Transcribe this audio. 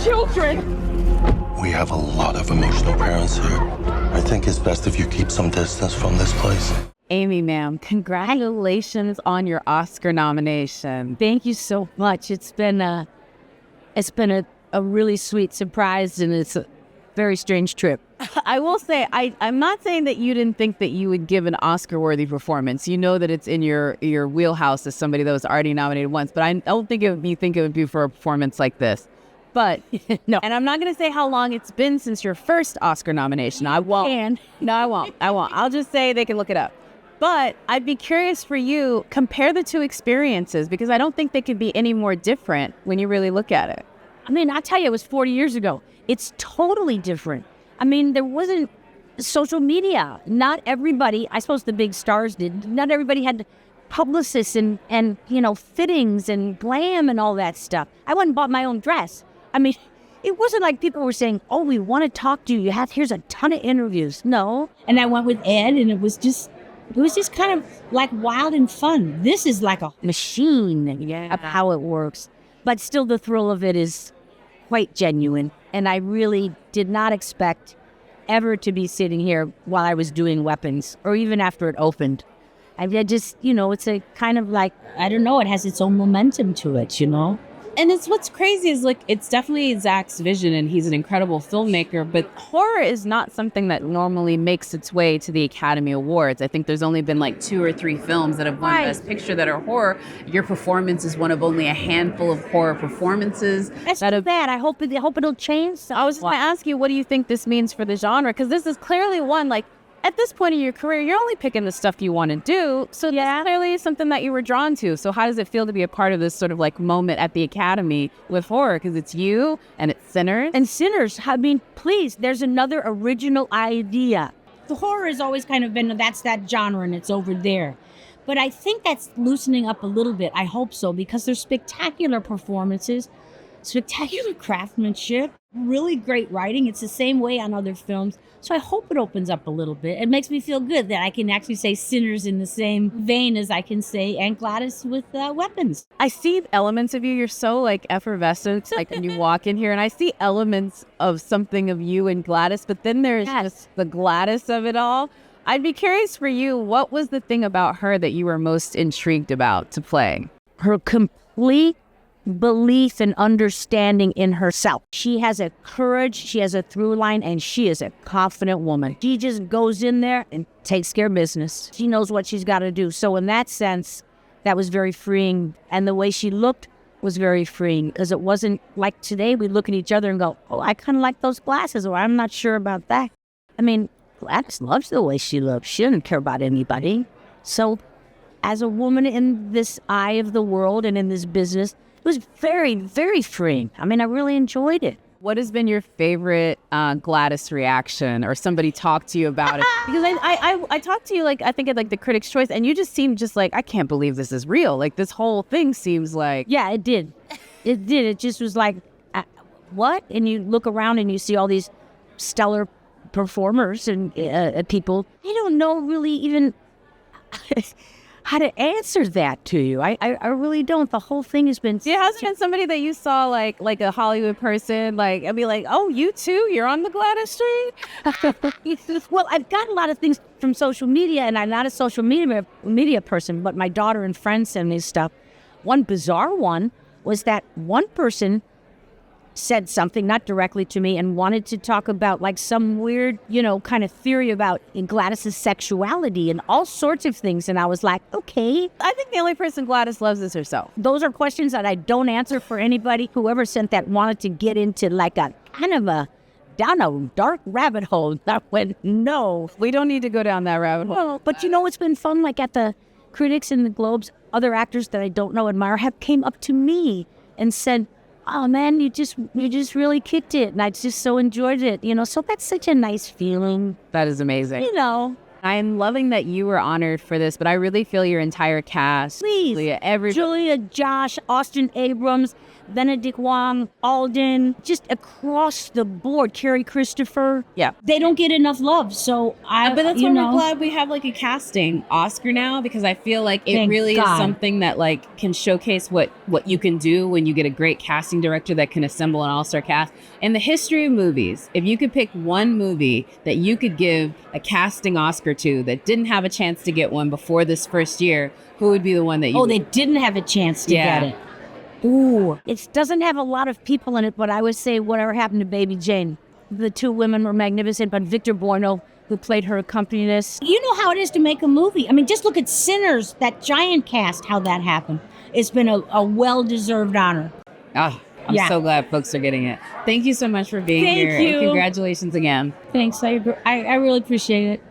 children. We have a lot of emotional parents here. I think it's best if you keep some distance from this place. Amy, ma'am, congratulations on your Oscar nomination. Thank you so much. It's been a really sweet surprise, and it's a very strange trip. I will say, I'm not saying that you didn't think that you would give an Oscar-worthy performance. You know that it's in your wheelhouse as somebody that was already nominated once, but I don't think it would be for a performance like this. But no, and I'm not going to say how long it's been since your first Oscar nomination. I won't. No, I won't. I'll just say they can look it up. But I'd be curious for you, compare the two experiences, because I don't think they could be any more different when you really look at it. I mean, I'll tell you, it was 40 years ago. It's totally different. I mean, there wasn't social media. Not everybody, I suppose the big stars did, not everybody had publicists and fittings and glam and all that stuff. I went and bought my own dress. I mean, it wasn't like people were saying, oh, we want to talk to you. Here's a ton of interviews. No. And I went with Ed, and it was just kind of like wild and fun. This is like a machine of how it works. But still the thrill of it is quite genuine. And I really did not expect ever to be sitting here while I was doing Weapons, or even after it opened. I just, it's a kind of like, I don't know, it has its own momentum to it, And it's what's crazy is, like, it's definitely Zach's vision, and he's an incredible filmmaker, but horror is not something that normally makes its way to the Academy Awards. I think there's only been like 2 or 3 films that have won Best Picture that are horror. Your performance is one of only a handful of horror performances. That's too bad. I hope it'll change. I was just going to ask you, what do you think this means for the genre? Because this is clearly one, like, at this point in your career, you're only picking the stuff you want to do. So this clearly is something that you were drawn to. So how does it feel to be a part of this sort of like moment at the Academy with horror? Because it's you and it's Sinners. And Sinners, I mean, please, there's another original idea. The horror has always kind of been, that's that genre and it's over there. But I think that's loosening up a little bit. I hope so, because there's spectacular performances, spectacular craftsmanship, really great writing. It's the same way on other films. So I hope it opens up a little bit. It makes me feel good that I can actually say Sinners in the same vein as I can say and Gladys with Weapons. I see elements of you. You're so like effervescent, like when you walk in here, and I see elements of something of you and Gladys, but then there's just the Gladys of it all. I'd be curious for you, what was the thing about her that you were most intrigued about to play? Her complete belief and understanding in herself. She has a courage, she has a through line, and she is a confident woman. She just goes in there and takes care of business. She knows what she's got to do. So in that sense, that was very freeing. And the way she looked was very freeing, because it wasn't like today we look at each other and go, oh, I kind of like those glasses, or I'm not sure about that. I mean, Gladys loves the way she looks. She doesn't care about anybody. So as a woman in this eye of the world and in this business, it was very, very freeing. I mean, I really enjoyed it. What has been your favorite Gladys reaction, or somebody talk to you about it? Because I talked to you, like, I think at like the Critics' Choice, and you just seemed just like, I can't believe this is real. Like, this whole thing seems like... Yeah, it did. It did. It just was like, what? And you look around and you see all these stellar performers and people. I don't know really even... how to answer that to you. I really don't. The whole thing has been... Yeah, hasn't been somebody that you saw like a Hollywood person, like, I'd be like, oh, you too? You're on the Gladys street? Well, I've got a lot of things from social media, and I'm not a social media person, but my daughter and friends send me stuff. One bizarre one was that one person said something, not directly to me, and wanted to talk about like some weird, kind of theory about Gladys's sexuality and all sorts of things. And I was like, okay. I think the only person Gladys loves is herself. Those are questions that I don't answer for anybody. Whoever sent that wanted to get into like a kind of down a dark rabbit hole. I went, no. We don't need to go down that rabbit hole. Well, but it's been fun. Like at the Critics and the Globes, other actors that I don't know, admire, have came up to me and said, oh man, you just really kicked it, and I just so enjoyed it, so that's such a nice feeling. That is amazing. I'm loving that you were honored for this, but I really feel your entire cast. Please, Julia, Josh, Austin Abrams, Benedict Wong, Alden, just across the board, Carrie Christopher. Yeah. They don't get enough love. So But that's why we're glad we have like a casting Oscar now, because I feel like it really is something that like can showcase what you can do when you get a great casting director that can assemble an all-star cast. In the history of movies, if you could pick one movie that you could give a casting Oscar to that didn't have a chance to get one before this first year, who would be the one that you they didn't have a chance to get it. Ooh. It doesn't have a lot of people in it, but I would say Whatever Happened to Baby Jane. The two women were magnificent, but Victor Buono, who played her accompanist. You know how it is to make a movie. I mean, just look at Sinners, that giant cast, how that happened. It's been a well-deserved honor. I'm so glad folks are getting it. Thank you so much for being here. Thank you. And congratulations again. Thanks. I really appreciate it.